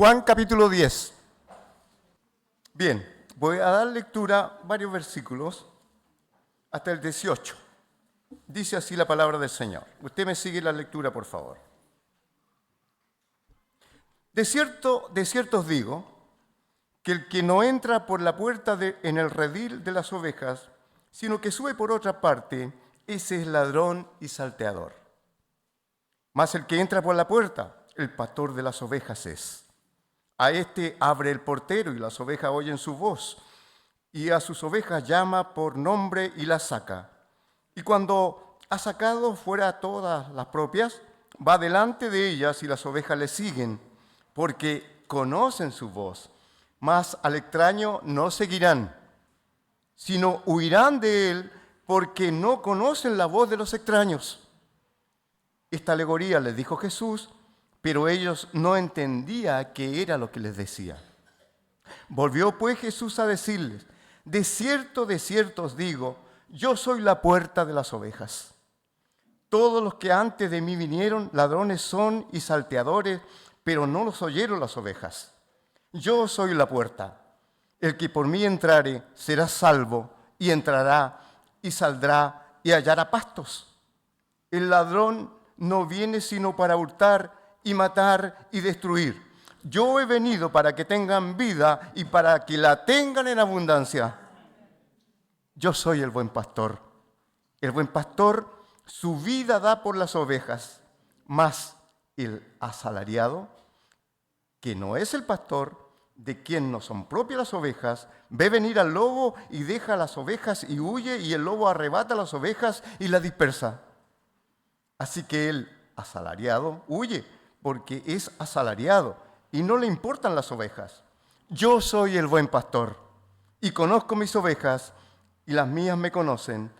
Juan capítulo 10. Bien, voy a dar lectura a varios versículos hasta el 18. Dice así la palabra del Señor. Usted me sigue la lectura, por favor. De cierto os digo, que el que no entra por la puerta en el redil de las ovejas, sino que sube por otra parte, ese es ladrón y salteador. Mas el que entra por la puerta, el pastor de las ovejas es. A éste abre el portero y las ovejas oyen su voz, y a sus ovejas llama por nombre y las saca. Y cuando ha sacado fuera todas las propias, va delante de ellas y las ovejas le siguen, porque conocen su voz. Mas al extraño no seguirán, sino huirán de él, porque no conocen la voz de los extraños. Esta alegoría les dijo Jesús, pero ellos no entendían qué era lo que les decía. Volvió pues Jesús a decirles, de cierto os digo, yo soy la puerta de las ovejas. Todos los que antes de mí vinieron, ladrones son y salteadores, pero no los oyeron las ovejas. Yo soy la puerta. El que por mí entrare será salvo, y entrará y saldrá y hallará pastos. El ladrón no viene sino para hurtar y matar y destruir. Yo he venido para que tengan vida y para que la tengan en abundancia. Yo soy el buen pastor. El buen pastor su vida da por las ovejas, mas el asalariado, que no es el pastor, de quien no son propias las ovejas, ve venir al lobo y deja las ovejas y huye, y el lobo arrebata las ovejas y las dispersa. Así que el asalariado huye, porque es asalariado y no le importan las ovejas. Yo soy el buen pastor y conozco mis ovejas y las mías me conocen,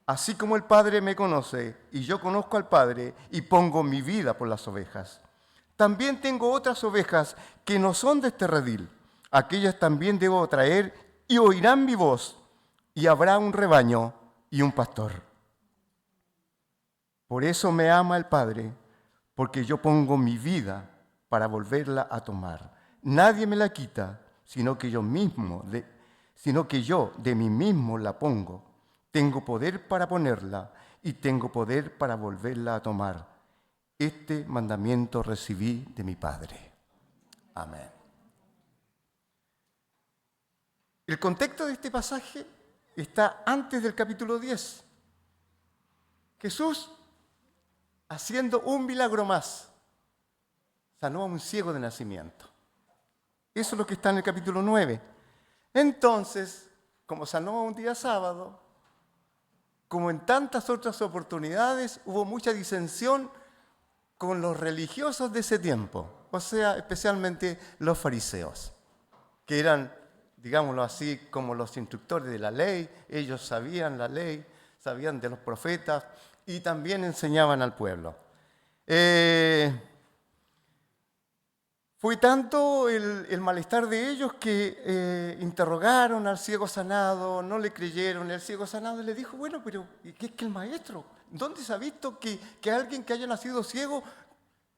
así como el Padre me conoce y yo conozco al Padre y pongo mi vida por las ovejas. También tengo otras ovejas que no son de este redil. Aquellas también debo traer y oirán mi voz, y habrá un rebaño y un pastor. Por eso me ama el Padre, porque yo pongo mi vida para volverla a tomar. Nadie me la quita, sino que yo de mí mismo la pongo. Tengo poder para ponerla y tengo poder para volverla a tomar. Este mandamiento recibí de mi Padre. Amén. El contexto de este pasaje está antes del capítulo 10. Jesús, haciendo un milagro más, sanó a un ciego de nacimiento. Eso es lo que está en el capítulo 9. Entonces, como sanó un día sábado, como en tantas otras oportunidades, hubo mucha disensión con los religiosos de ese tiempo, o sea, especialmente los fariseos, que eran, digámoslo así, como los instructores de la ley. Ellos sabían la ley, sabían de los profetas y también enseñaban al pueblo. Fue tanto el malestar de ellos que interrogaron al ciego sanado, no le creyeron. El ciego sanado le dijo, bueno, pero ¿qué es que el maestro? ¿Dónde se ha visto que alguien que haya nacido ciego,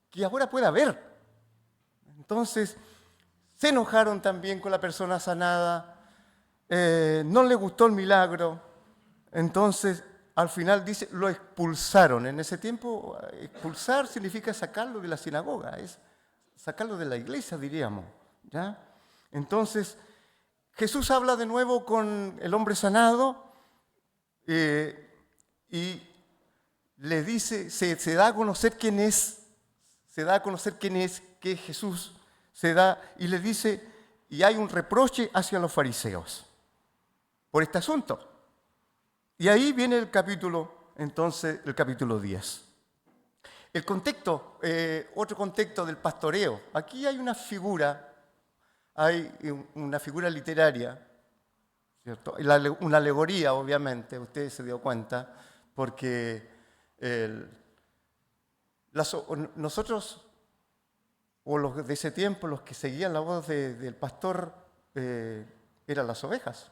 que ahora pueda ver? Entonces, se enojaron también con la persona sanada, no le gustó el milagro. Entonces, al final dice, lo expulsaron. En ese tiempo, expulsar significa sacarlo de la sinagoga, es sacarlo de la iglesia, diríamos, ¿ya? Entonces, Jesús habla de nuevo con el hombre sanado y le dice, se da a conocer quién es, que es Jesús, y le dice, y hay un reproche hacia los fariseos por este asunto. Y ahí viene el capítulo 10. El contexto, otro contexto del pastoreo. Aquí hay una figura literaria, ¿cierto? Una alegoría, obviamente, usted se dio cuenta, porque nosotros, o los de ese tiempo, los que seguían la voz del pastor, eran las ovejas.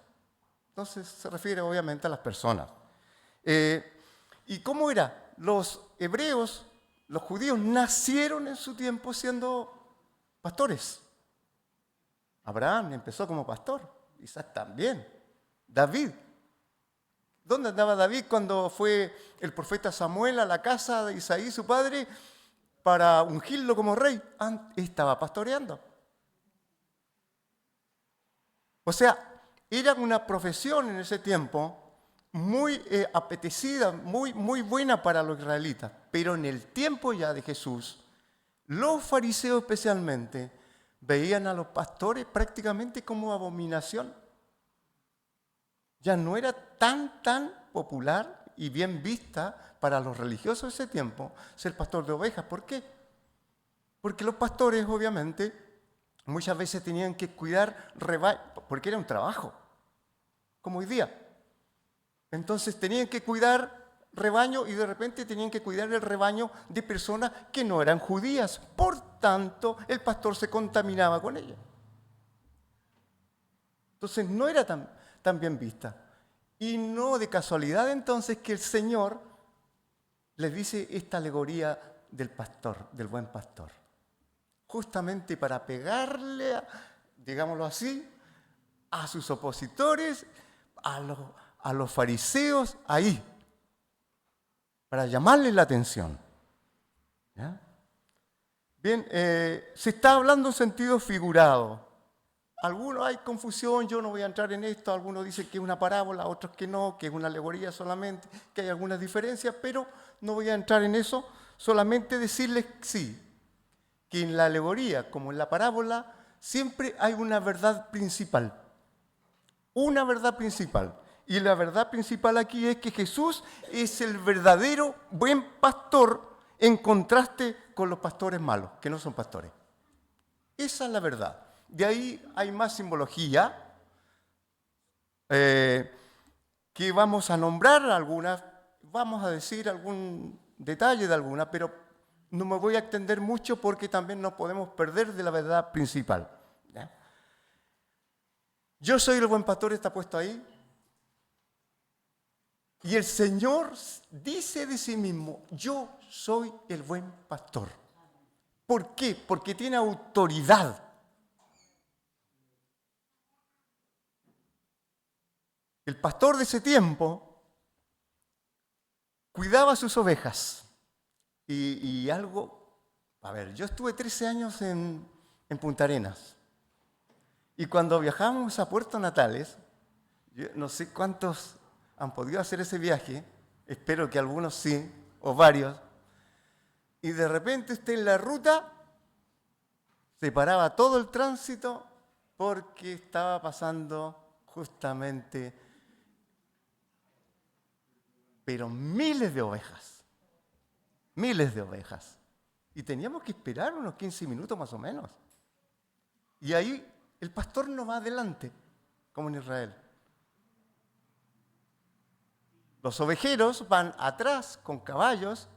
Entonces se refiere obviamente a las personas. ¿Y cómo era? Los hebreos, los judíos, nacieron en su tiempo siendo pastores. Abraham empezó como pastor, Isaac también, David. ¿Dónde andaba David cuando fue el profeta Samuel a la casa de Isaí, su padre, para ungirlo como rey? Estaba pastoreando. O sea, era una profesión en ese tiempo muy apetecida, muy buena para los israelitas. Pero en el tiempo ya de Jesús, los fariseos especialmente veían a los pastores prácticamente como abominación. Ya no era tan popular y bien vista para los religiosos de ese tiempo ser pastor de ovejas. ¿Por qué? Porque los pastores, obviamente, muchas veces tenían que cuidar rebaños, porque era un trabajo, como hoy día. Entonces tenían que cuidar rebaño y de repente tenían que cuidar el rebaño de personas que no eran judías. Por tanto, el pastor se contaminaba con ellas. Entonces no era tan bien vista. Y no de casualidad entonces que el Señor les dice esta alegoría del pastor, del buen pastor. Justamente para pegarle, digámoslo así, a sus opositores, a los fariseos ahí, para llamarles la atención. ¿Ya? Bien, se está hablando en sentido figurado. Algunos hay confusión, yo no voy a entrar en esto, algunos dicen que es una parábola, otros que no, que es una alegoría solamente, que hay algunas diferencias, pero no voy a entrar en eso, solamente decirles sí, que en la alegoría como en la parábola siempre hay una verdad principal. Una verdad principal. Y la verdad principal aquí es que Jesús es el verdadero buen pastor en contraste con los pastores malos, que no son pastores. Esa es la verdad. De ahí hay más simbología que vamos a nombrar algunas, vamos a decir algún detalle de algunas, pero no me voy a extender mucho porque también nos podemos perder de la verdad principal. ¿Ya? Yo soy el buen pastor, está puesto ahí. Y el Señor dice de sí mismo, yo soy el buen pastor. ¿Por qué? Porque tiene autoridad. El pastor de ese tiempo cuidaba sus ovejas. Y algo, a ver, yo estuve 13 años en Punta Arenas. Y cuando viajábamos a Puerto Natales, yo no sé cuántos han podido hacer ese viaje, espero que algunos sí, o varios, y de repente usted en la ruta se paraba todo el tránsito porque estaba pasando justamente, pero miles de ovejas, y teníamos que esperar unos 15 minutos más o menos. Y ahí el pastor no va adelante, como en Israel. Los ovejeros van atrás con caballos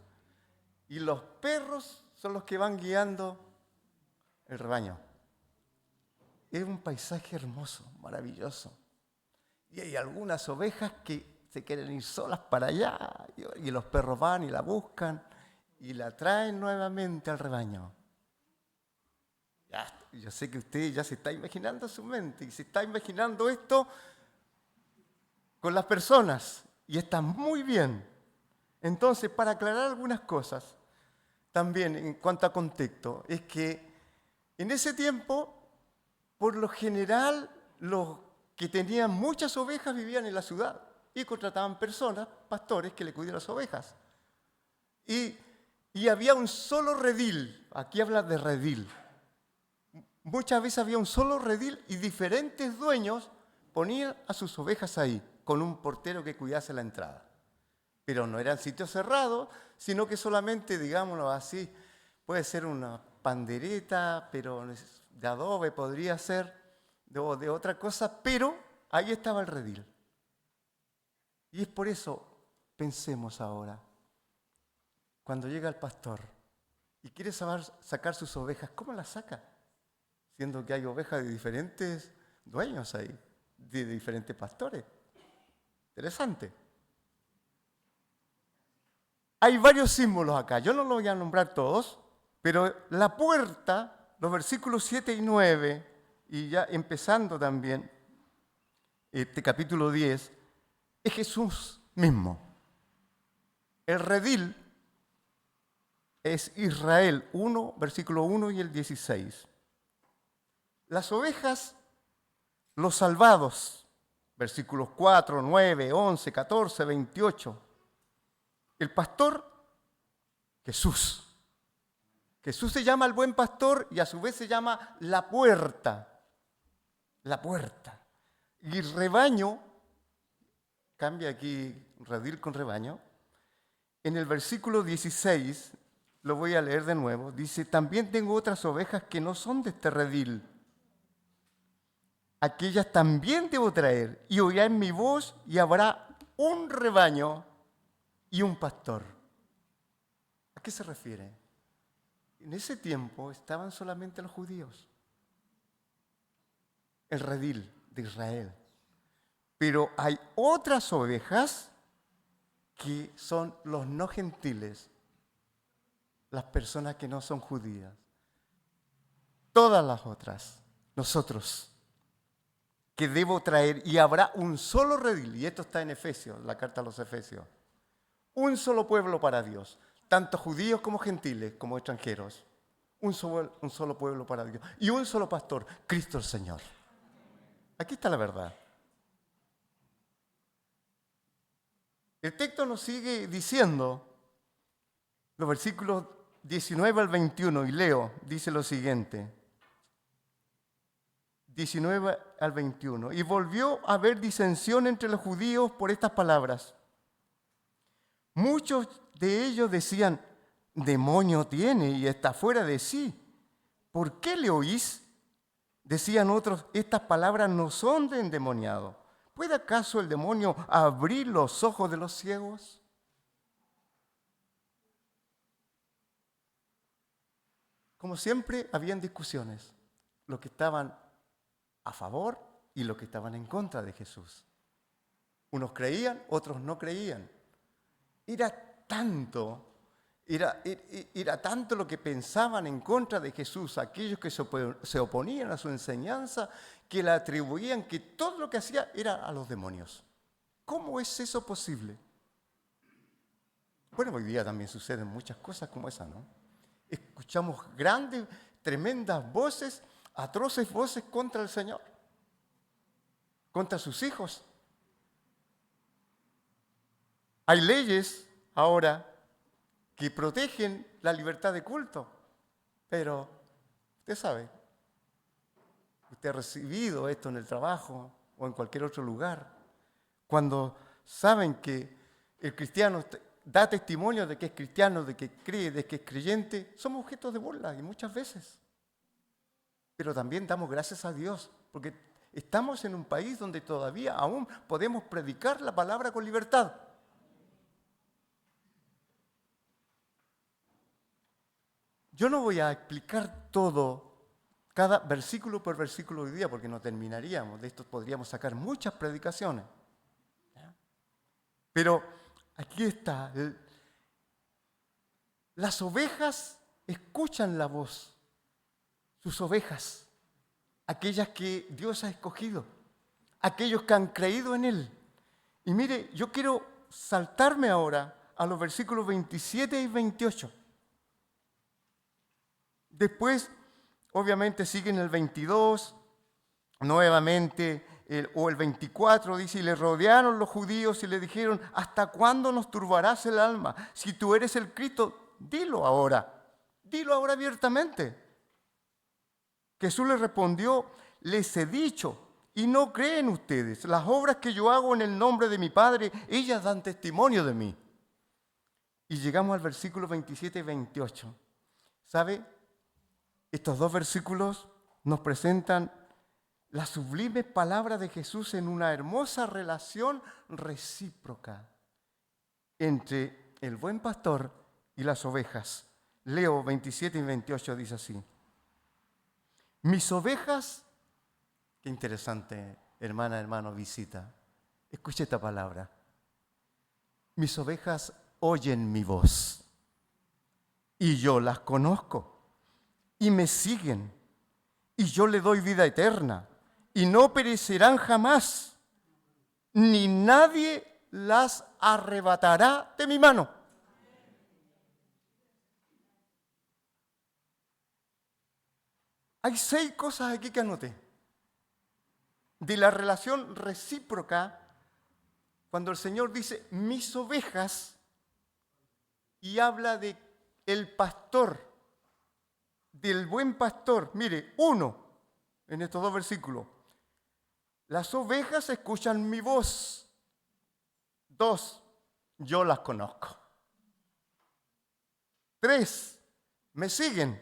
y los perros son los que van guiando el rebaño. Es un paisaje hermoso, maravilloso. Y hay algunas ovejas que se quieren ir solas para allá y los perros van y la buscan y la traen nuevamente al rebaño. Ya, yo sé que usted ya se está imaginando en su mente y se está imaginando esto con las personas. Y está muy bien. Entonces, para aclarar algunas cosas, también en cuanto a contexto, es que en ese tiempo, por lo general, los que tenían muchas ovejas vivían en la ciudad y contrataban personas, pastores, que le cuidaban las ovejas. Y había un solo redil, aquí habla de redil. Muchas veces había un solo redil y diferentes dueños ponían a sus ovejas ahí, con un portero que cuidase la entrada. Pero no eran sitios cerrados, sino que solamente, digámoslo así, puede ser una pandereta, pero de adobe podría ser, de otra cosa, pero ahí estaba el redil. Y es por eso, pensemos ahora, cuando llega el pastor y quiere sacar sus ovejas, ¿cómo las saca? Siendo que hay ovejas de diferentes dueños ahí, de diferentes pastores. Interesante. Hay varios símbolos acá, yo no los voy a nombrar todos, pero la puerta, los versículos 7 y 9, y ya empezando también este capítulo 10, es Jesús mismo. El redil es Israel 1, versículo 1 y el 16. Las ovejas, los salvados, versículos 4, 9, 11, 14, 28. El pastor, Jesús. Jesús se llama el buen pastor y a su vez se llama la puerta. La puerta. Y rebaño, cambia aquí redil con rebaño. En el versículo 16, lo voy a leer de nuevo, dice, también tengo otras ovejas que no son de este redil. Aquellas también debo traer y oirán mi voz y habrá un rebaño y un pastor. ¿A qué se refiere? En ese tiempo estaban solamente los judíos, el redil de Israel. Pero hay otras ovejas que son los no gentiles, las personas que no son judías. Todas las otras, nosotros, que debo traer, y habrá un solo redil, y esto está en Efesios, la carta a los Efesios, un solo pueblo para Dios, tanto judíos como gentiles, como extranjeros, un solo pueblo para Dios, y un solo pastor, Cristo el Señor. Aquí está la verdad. El texto nos sigue diciendo, los versículos 19 al 21, y leo, dice lo siguiente. 19 al 21. Y volvió a haber disensión entre los judíos por estas palabras. Muchos de ellos decían, demonio tiene y está fuera de sí. ¿Por qué le oís? Decían otros, estas palabras no son de endemoniado. ¿Puede acaso el demonio abrir los ojos de los ciegos? Como siempre, habían discusiones. Los que estaban a favor y los que estaban en contra de Jesús. Unos creían, otros no creían. Era tanto lo que pensaban en contra de Jesús, aquellos que se oponían a su enseñanza, que le atribuían que todo lo que hacía era a los demonios. ¿Cómo es eso posible? Bueno, hoy día también suceden muchas cosas como esa, ¿no? Escuchamos grandes, tremendas voces, atroces voces contra el Señor, contra sus hijos. Hay leyes ahora que protegen la libertad de culto, pero usted sabe, usted ha recibido esto en el trabajo o en cualquier otro lugar, cuando saben que el cristiano da testimonio de que es cristiano, de que cree, de que es creyente, somos objetos de burla y muchas veces. Pero también damos gracias a Dios, porque estamos en un país donde todavía aún podemos predicar la palabra con libertad. Yo no voy a explicar todo, cada versículo por versículo hoy día, porque no terminaríamos. De esto podríamos sacar muchas predicaciones. Pero aquí está. Las ovejas escuchan la voz. Sus ovejas, aquellas que Dios ha escogido, aquellos que han creído en Él. Y mire, yo quiero saltarme ahora a los versículos 27 y 28. Después, obviamente, siguen el 22, nuevamente, o el 24, dice, y le rodearon los judíos y le dijeron, ¿hasta cuándo nos turbarás el alma? Si tú eres el Cristo, dilo ahora abiertamente. Jesús les respondió, les he dicho, y no creen ustedes, las obras que yo hago en el nombre de mi Padre, ellas dan testimonio de mí. Y llegamos al versículo 27 y 28. ¿Sabe? Estos dos versículos nos presentan la sublime palabra de Jesús en una hermosa relación recíproca entre el buen pastor y las ovejas. Leo 27 y 28, dice así. Mis ovejas, qué interesante, hermana, hermano, visita. Escuche esta palabra. Mis ovejas oyen mi voz y yo las conozco y me siguen y yo le doy vida eterna, y no perecerán jamás, ni nadie las arrebatará de mi mano. Hay 6 cosas aquí que anoté. De la relación recíproca, cuando el Señor dice, mis ovejas, y habla de el pastor, del buen pastor. Mire, 1, en estos 2 versículos. Las ovejas escuchan mi voz. 2, yo las conozco. 3, me siguen.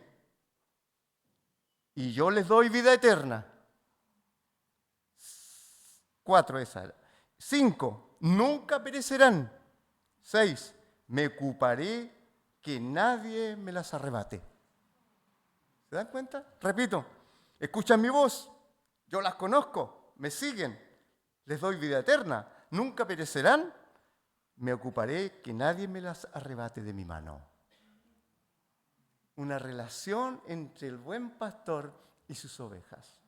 Y yo les doy vida eterna. 4, esa. 5, nunca perecerán. 6, me ocuparé que nadie me las arrebate. ¿Se dan cuenta? Repito, escuchan mi voz, yo las conozco, me siguen, les doy vida eterna, nunca perecerán, me ocuparé que nadie me las arrebate de mi mano. Una relación entre el buen pastor y sus ovejas.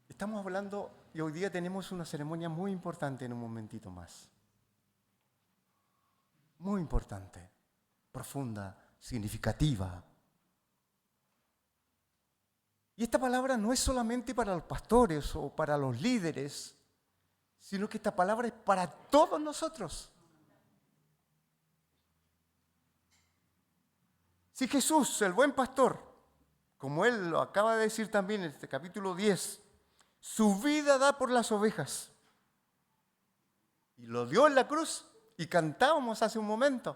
Estamos hablando, y hoy día tenemos una ceremonia muy importante en un momentito más. Muy importante, profunda, significativa. Y esta palabra no es solamente para los pastores o para los líderes, sino que esta palabra es para todos nosotros. Si Jesús, el buen pastor, como Él lo acaba de decir también en este capítulo 10, su vida da por las ovejas, y lo dio en la cruz, y cantábamos hace un momento.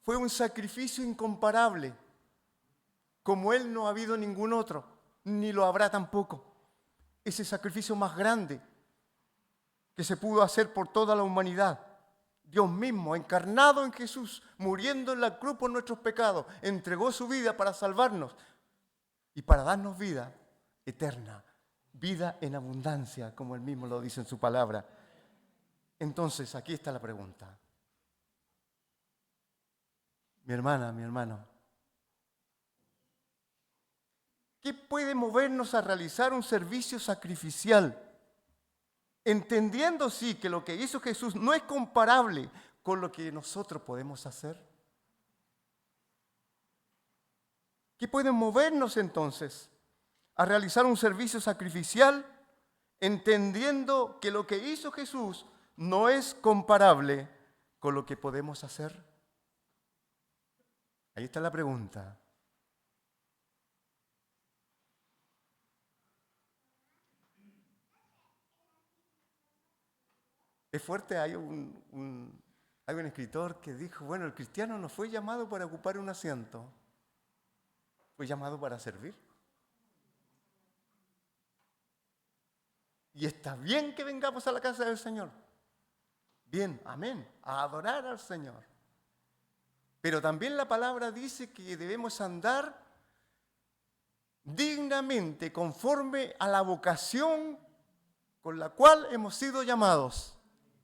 Fue un sacrificio incomparable, como Él no ha habido ningún otro, ni lo habrá tampoco. Ese sacrificio más grande que se pudo hacer por toda la humanidad. Dios mismo, encarnado en Jesús, muriendo en la cruz por nuestros pecados, entregó su vida para salvarnos y para darnos vida eterna, vida en abundancia, como Él mismo lo dice en su palabra. Entonces, aquí está la pregunta. Mi hermana, mi hermano, ¿qué puede movernos a realizar un servicio sacrificial? Entendiendo, sí, que lo que hizo Jesús no es comparable con lo que nosotros podemos hacer. ¿Qué puede movernos entonces a realizar un servicio sacrificial? Entendiendo que lo que hizo Jesús no es comparable con lo que podemos hacer. Ahí está la pregunta. Es fuerte, hay un escritor que dijo, bueno, el cristiano no fue llamado para ocupar un asiento, fue llamado para servir. Y está bien que vengamos a la casa del Señor. Bien, amén, a adorar al Señor. Pero también la palabra dice que debemos andar dignamente, conforme a la vocación con la cual hemos sido llamados.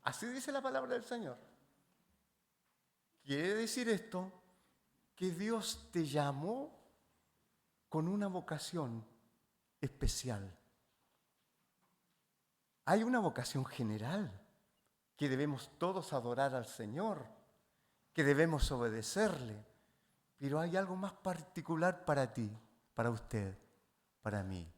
Así dice la palabra del Señor. Quiere decir esto que Dios te llamó con una vocación especial. Hay una vocación general, que debemos todos adorar al Señor, que debemos obedecerle, pero hay algo más particular para ti, para usted, para mí.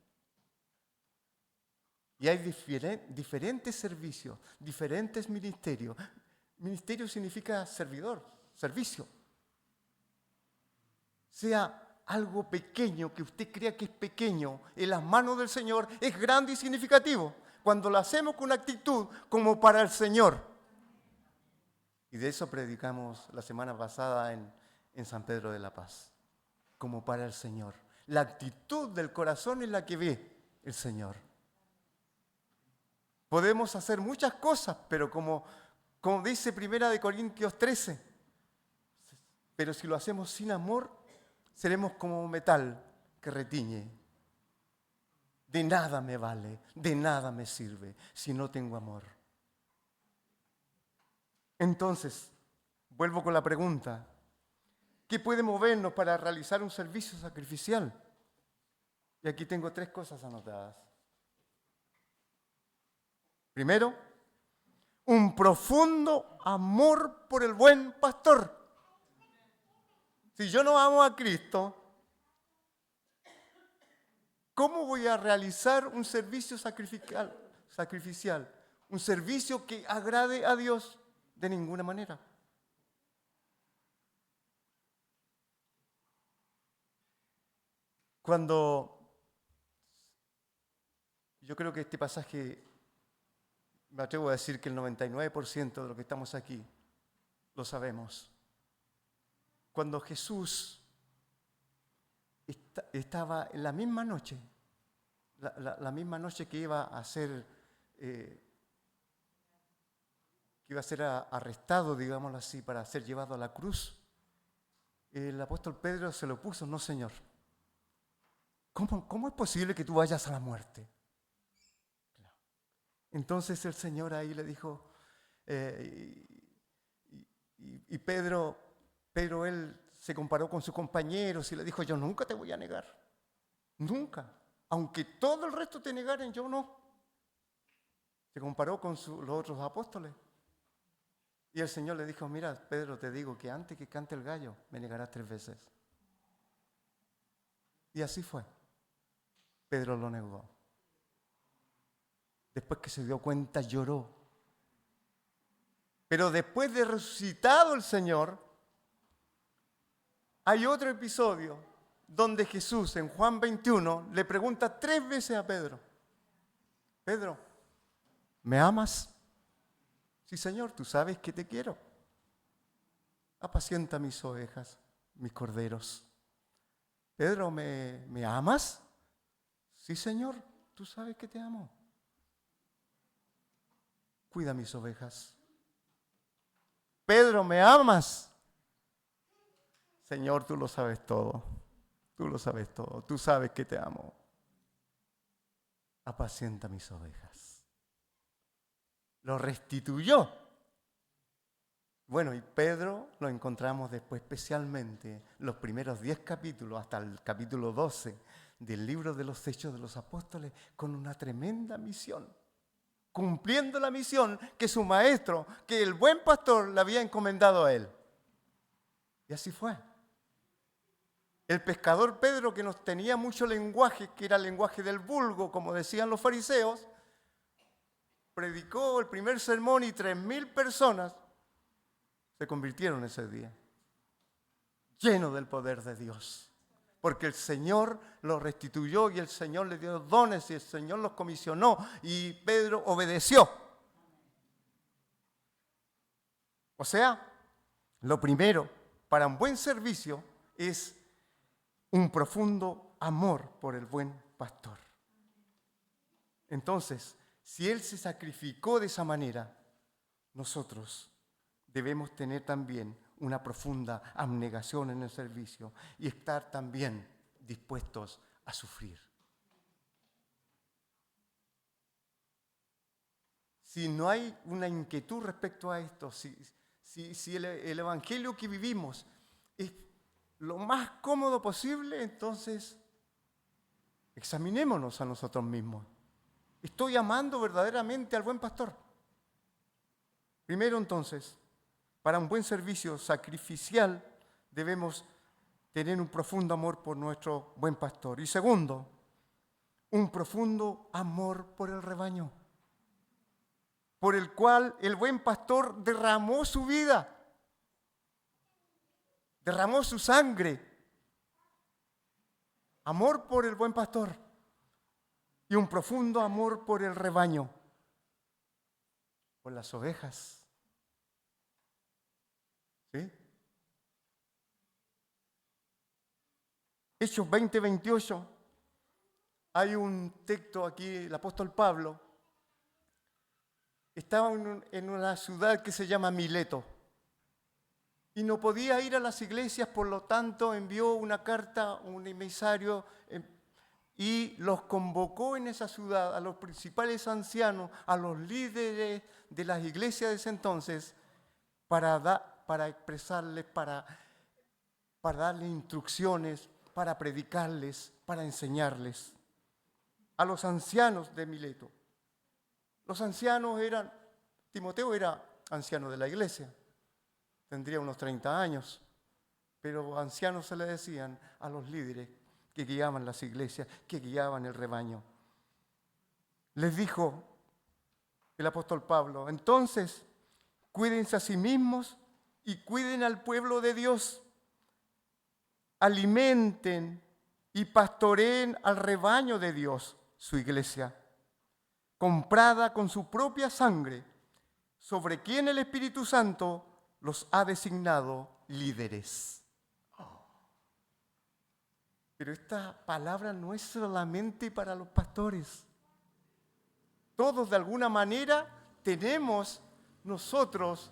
Y hay diferentes servicios, diferentes ministerios. Ministerio significa servidor, servicio. Sea algo pequeño, que usted crea que es pequeño, en las manos del Señor es grande y significativo, cuando lo hacemos con actitud como para el Señor. Y de eso predicamos la semana pasada en San Pedro de la Paz, como para el Señor. La actitud del corazón es la que ve el Señor. Podemos hacer muchas cosas, pero como dice 1 Corintios 13, pero si lo hacemos sin amor, seremos como metal que retiñe. De nada me vale, de nada me sirve si no tengo amor. Entonces, vuelvo con la pregunta. ¿Qué puede movernos para realizar un servicio sacrificial? Y aquí tengo 3 cosas anotadas. Primero, un profundo amor por el buen pastor. Si yo no amo a Cristo, ¿cómo voy a realizar un servicio sacrificial? Un servicio que agrade a Dios de ninguna manera. Yo creo que este pasaje, me atrevo a decir que el 99% de lo que estamos aquí lo sabemos. Cuando Jesús estaba en la misma noche, la misma noche que iba a ser arrestado, digámoslo así, para ser llevado a la cruz, el apóstol Pedro se lo puso: no, Señor, ¿cómo es posible que tú vayas a la muerte? Entonces el Señor ahí le dijo, y Pedro él se comparó con sus compañeros y le dijo: yo nunca te voy a negar, nunca, aunque todo el resto te negaren, yo no. Se comparó con los otros apóstoles. Y el Señor le dijo: mira, Pedro, te digo que antes que cante el gallo, me negarás 3 veces. Y así fue. Pedro lo negó. Después que se dio cuenta, lloró. Pero después de resucitado el Señor, hay otro episodio donde Jesús, en Juan 21, le pregunta 3 veces a Pedro: Pedro, ¿me amas? Sí, Señor, tú sabes que te quiero. Apacienta mis ovejas, mis corderos. Pedro, ¿me amas? Sí, Señor, tú sabes que te amo. Cuida mis ovejas. Pedro, ¿me amas? Señor, tú lo sabes todo. Tú lo sabes todo. Tú sabes que te amo. Apacienta mis ovejas. Lo restituyó. Bueno, y Pedro lo encontramos después, especialmente los primeros 10 capítulos, hasta el capítulo 12 del libro de los Hechos de los Apóstoles, con una tremenda misión, cumpliendo la misión que su maestro, que el buen pastor, le había encomendado a él. Y así fue. El pescador Pedro, que no tenía mucho lenguaje, que era el lenguaje del vulgo, como decían los fariseos, predicó el primer sermón y 3.000 personas se convirtieron ese día, llenos del poder de Dios, porque el Señor los restituyó y el Señor le dio dones y el Señor los comisionó y Pedro obedeció. O sea, lo primero para un buen servicio es un profundo amor por el buen pastor. Entonces, si Él se sacrificó de esa manera, nosotros debemos tener también una profunda abnegación en el servicio y estar también dispuestos a sufrir. Si no hay una inquietud respecto a esto, si el evangelio que vivimos es lo más cómodo posible, entonces examinémonos a nosotros mismos. ¿Estoy amando verdaderamente al buen pastor? Primero, entonces, para un buen servicio sacrificial debemos tener un profundo amor por nuestro buen pastor. Y segundo, un profundo amor por el rebaño, por el cual el buen pastor derramó su vida, derramó su sangre. Amor por el buen pastor y un profundo amor por el rebaño, por las ovejas. ¿Sí? Hechos 20:28, hay un texto aquí, el apóstol Pablo estaba en una ciudad que se llama Mileto y no podía ir a las iglesias, por lo tanto envió una carta, un emisario, y los convocó en esa ciudad a los principales ancianos, a los líderes de las iglesias de ese entonces, para expresarles, para darles instrucciones, para predicarles, para enseñarles. A los ancianos de Mileto. Los ancianos Timoteo era anciano de la iglesia, tendría unos 30 años, pero ancianos se le decían a los líderes que guiaban las iglesias, que guiaban el rebaño. Les dijo el apóstol Pablo, entonces, cuídense a sí mismos y cuiden al pueblo de Dios. Alimenten y pastoreen al rebaño de Dios, su iglesia, comprada con su propia sangre, sobre quien el Espíritu Santo los ha designado líderes. Pero esta palabra no es solamente para los pastores. Todos de alguna manera tenemos nosotros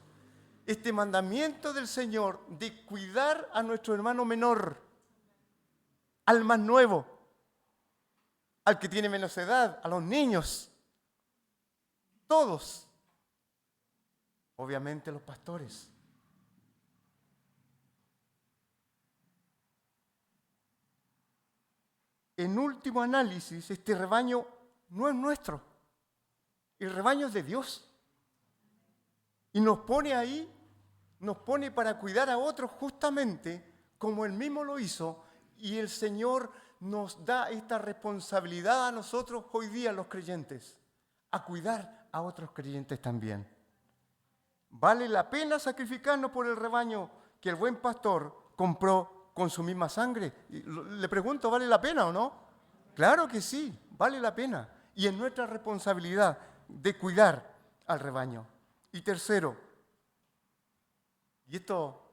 este mandamiento del Señor de cuidar a nuestro hermano menor, al más nuevo, al que tiene menos edad, a los niños. Todos. Obviamente los pastores. En último análisis, este rebaño no es nuestro. El rebaño es de Dios. Y nos pone ahí, nos pone para cuidar a otros justamente como Él mismo lo hizo. Y el Señor nos da esta responsabilidad a nosotros hoy día, los creyentes, a cuidar a otros creyentes también. ¿Vale la pena sacrificarnos por el rebaño que el buen pastor compró con su misma sangre? Le pregunto, ¿vale la pena o no? Claro que sí, vale la pena. Y es nuestra responsabilidad de cuidar al rebaño. Y tercero, y esto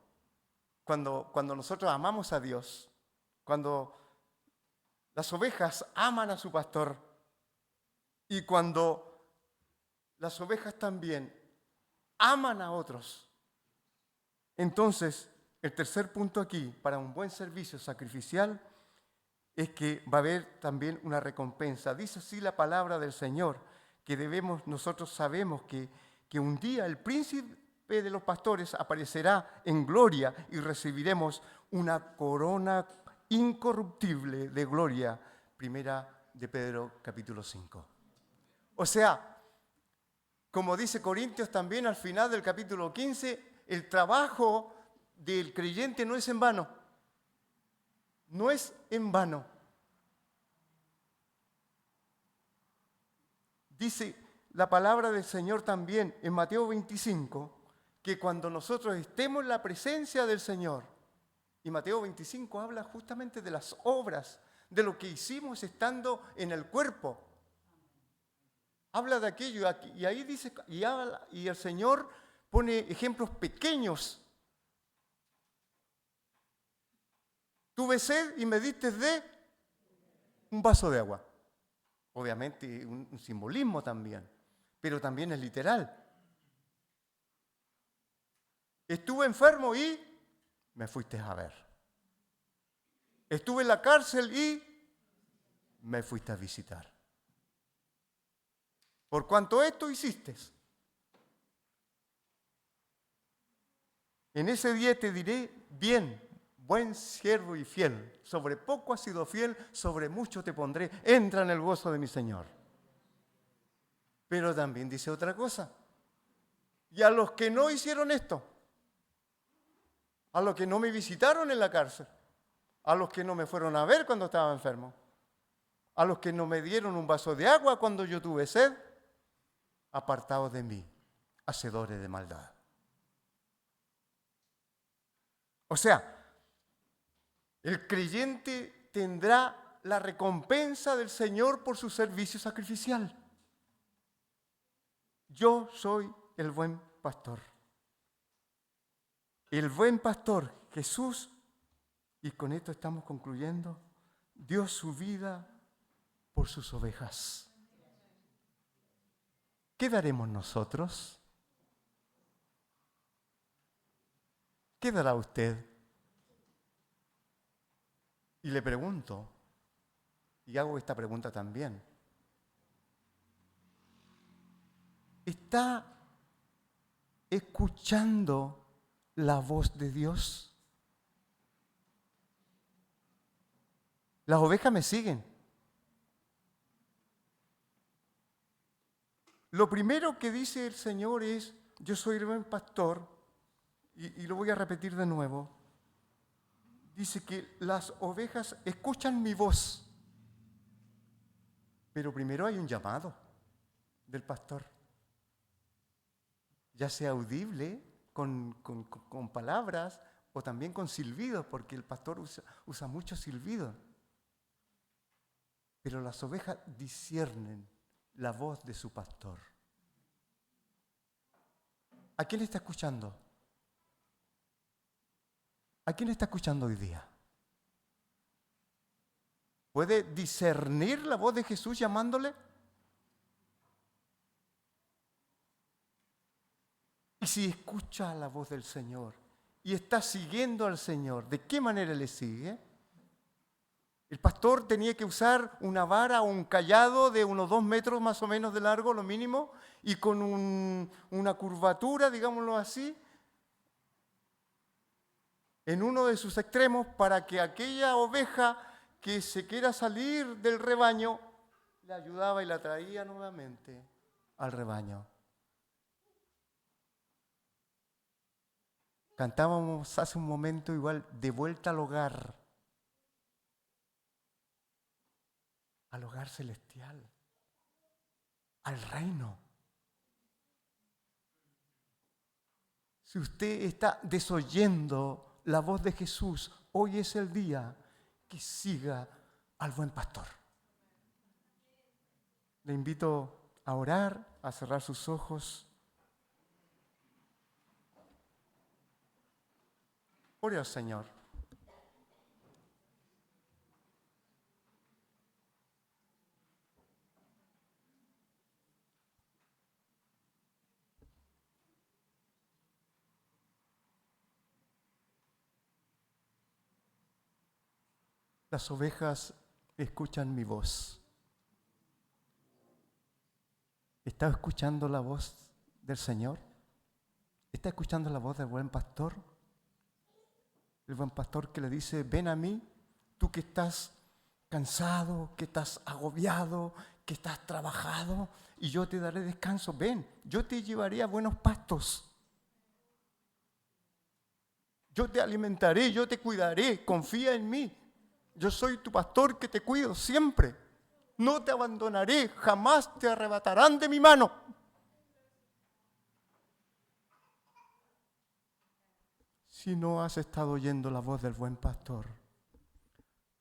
cuando nosotros amamos a Dios, cuando las ovejas aman a su pastor y cuando las ovejas también aman a otros, entonces el tercer punto aquí para un buen servicio sacrificial es que va a haber también una recompensa. Dice así la palabra del Señor, que nosotros sabemos que un día el príncipe de los pastores aparecerá en gloria y recibiremos una corona incorruptible de gloria. Primera de Pedro, capítulo 5. O sea, como dice Corintios también al final del capítulo 15, el trabajo del creyente no es en vano. No es en vano. Dice la palabra del Señor también en Mateo 25, que cuando nosotros estemos en la presencia del Señor, y Mateo 25 habla justamente de las obras, de lo que hicimos estando en el cuerpo. Habla de aquello, y ahí dice, y el Señor pone ejemplos pequeños. Tuve sed y me diste de un vaso de agua. Obviamente un simbolismo también, pero también es literal. Estuve enfermo y me fuiste a ver. Estuve en la cárcel y me fuiste a visitar. Por cuanto esto hiciste, en ese día te diré, bien, buen siervo y fiel, sobre poco has sido fiel, sobre mucho te pondré, entra en el gozo de mi Señor. Pero también dice otra cosa, y a los que no hicieron esto, a los que no me visitaron en la cárcel, a los que no me fueron a ver cuando estaba enfermo, a los que no me dieron un vaso de agua cuando yo tuve sed, apartados de mí, hacedores de maldad. O sea, el creyente tendrá la recompensa del Señor por su servicio sacrificial. Yo soy el buen pastor. El buen pastor, Jesús, y con esto estamos concluyendo, dio su vida por sus ovejas. ¿Qué daremos nosotros? ¿Qué dará usted? Y le pregunto, y hago esta pregunta también, ¿está escuchando la voz de Dios? Las ovejas me siguen. Lo primero que dice el Señor es, yo soy el buen pastor, y lo voy a repetir de nuevo. Dice que las ovejas escuchan mi voz, pero primero hay un llamado del pastor, ya sea audible, con palabras, o también con silbidos, porque el pastor usa mucho silbido. Pero las ovejas disciernen la voz de su pastor. ¿A quién le está escuchando? ¿A quién le está escuchando hoy día? ¿Puede discernir la voz de Jesús llamándole? Y si escucha la voz del Señor y está siguiendo al Señor, ¿de qué manera le sigue? El pastor tenía que usar una vara o un cayado de unos 2 metros más o menos de largo, lo mínimo, y con una curvatura, digámoslo así, en uno de sus extremos, para que aquella oveja que se quiera salir del rebaño, le ayudaba y la traía nuevamente al rebaño. Cantábamos hace un momento igual, de vuelta al hogar celestial, al reino. Si usted está desoyendo la voz de Jesús, hoy es el día que siga al buen pastor. Le invito a orar, a cerrar sus ojos. Ore al Señor. Las ovejas escuchan mi voz. ¿Está escuchando la voz del Señor? ¿Está escuchando la voz del buen pastor? El buen pastor que le dice, ven a mí, tú que estás cansado, que estás agobiado, que estás trabajado, y yo te daré descanso. Ven, yo te llevaré a buenos pastos. Yo te alimentaré, yo te cuidaré, confía en mí. Yo soy tu pastor que te cuido siempre. No te abandonaré, jamás te arrebatarán de mi mano. Si no has estado oyendo la voz del buen pastor,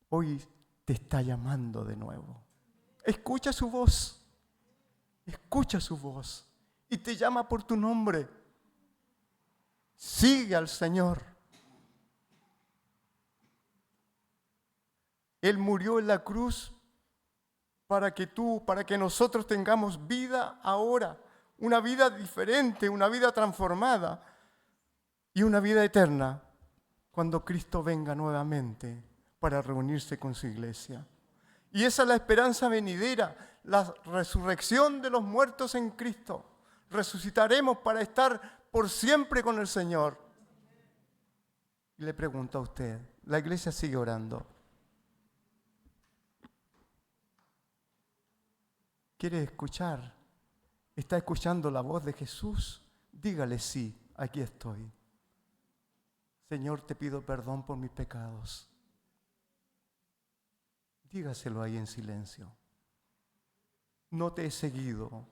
hoy te está llamando de nuevo. Escucha su voz y te llama por tu nombre. Sigue al Señor. Él murió en la cruz para que nosotros tengamos vida ahora, una vida diferente, una vida transformada y una vida eterna cuando Cristo venga nuevamente para reunirse con su iglesia. Y esa es la esperanza venidera, la resurrección de los muertos en Cristo. Resucitaremos para estar por siempre con el Señor. Y le pregunto a usted, la iglesia sigue orando. ¿Quiere escuchar? ¿Está escuchando la voz de Jesús? Dígale sí, aquí estoy. Señor, te pido perdón por mis pecados. Dígaselo ahí en silencio. No te he seguido.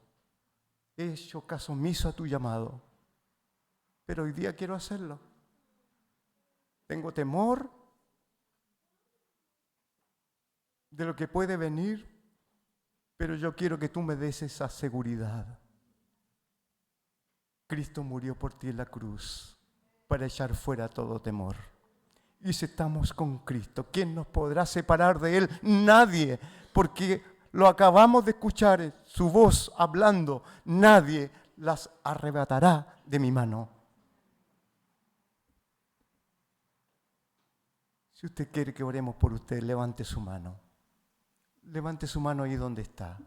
He hecho caso omiso a tu llamado. Pero hoy día quiero hacerlo. Tengo temor de lo que puede venir, pero yo quiero que tú me des esa seguridad. Cristo murió por ti en la cruz para echar fuera todo temor. Y si estamos con Cristo, ¿quién nos podrá separar de Él? Nadie, porque lo acabamos de escuchar, su voz hablando, nadie las arrebatará de mi mano. Si usted quiere que oremos por usted, levante su mano. Levante su mano ahí donde está.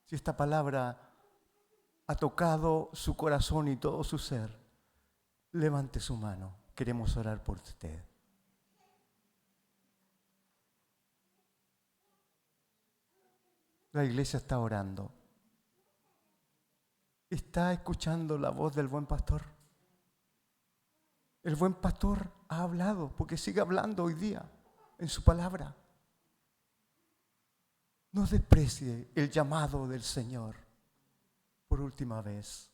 Si esta palabra ha tocado su corazón y todo su ser, levante su mano. Queremos orar por usted. La iglesia está orando. ¿Está escuchando la voz del buen pastor? El buen pastor ha hablado, porque sigue hablando hoy día en su palabra. No desprecie el llamado del Señor por última vez.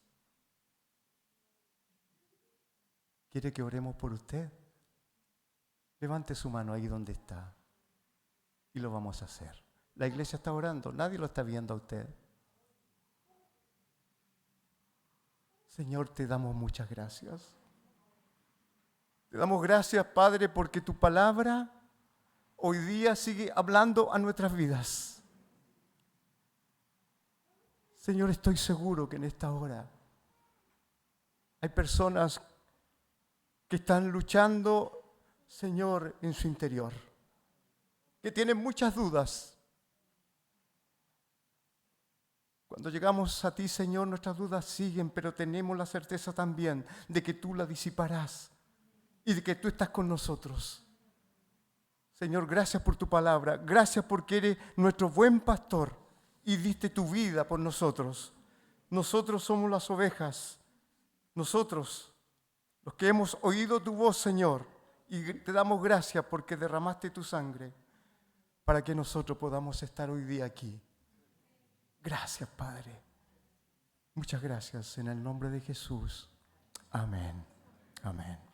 ¿Quiere que oremos por usted? Levante su mano ahí donde está y lo vamos a hacer. La iglesia está orando, nadie lo está viendo a usted. Señor, te damos muchas gracias. Te damos gracias, Padre, porque tu palabra hoy día sigue hablando a nuestras vidas. Señor, estoy seguro que en esta hora hay personas que están luchando, Señor, en su interior, que tienen muchas dudas. Cuando llegamos a ti, Señor, nuestras dudas siguen, pero tenemos la certeza también de que tú la disiparás y de que tú estás con nosotros. Señor, gracias por tu palabra, gracias porque eres nuestro buen pastor y diste tu vida por nosotros. Nosotros somos las ovejas, nosotros, los que hemos oído tu voz, Señor, y te damos gracias porque derramaste tu sangre para que nosotros podamos estar hoy día aquí. Gracias, Padre. Muchas gracias en el nombre de Jesús. Amén. Amén.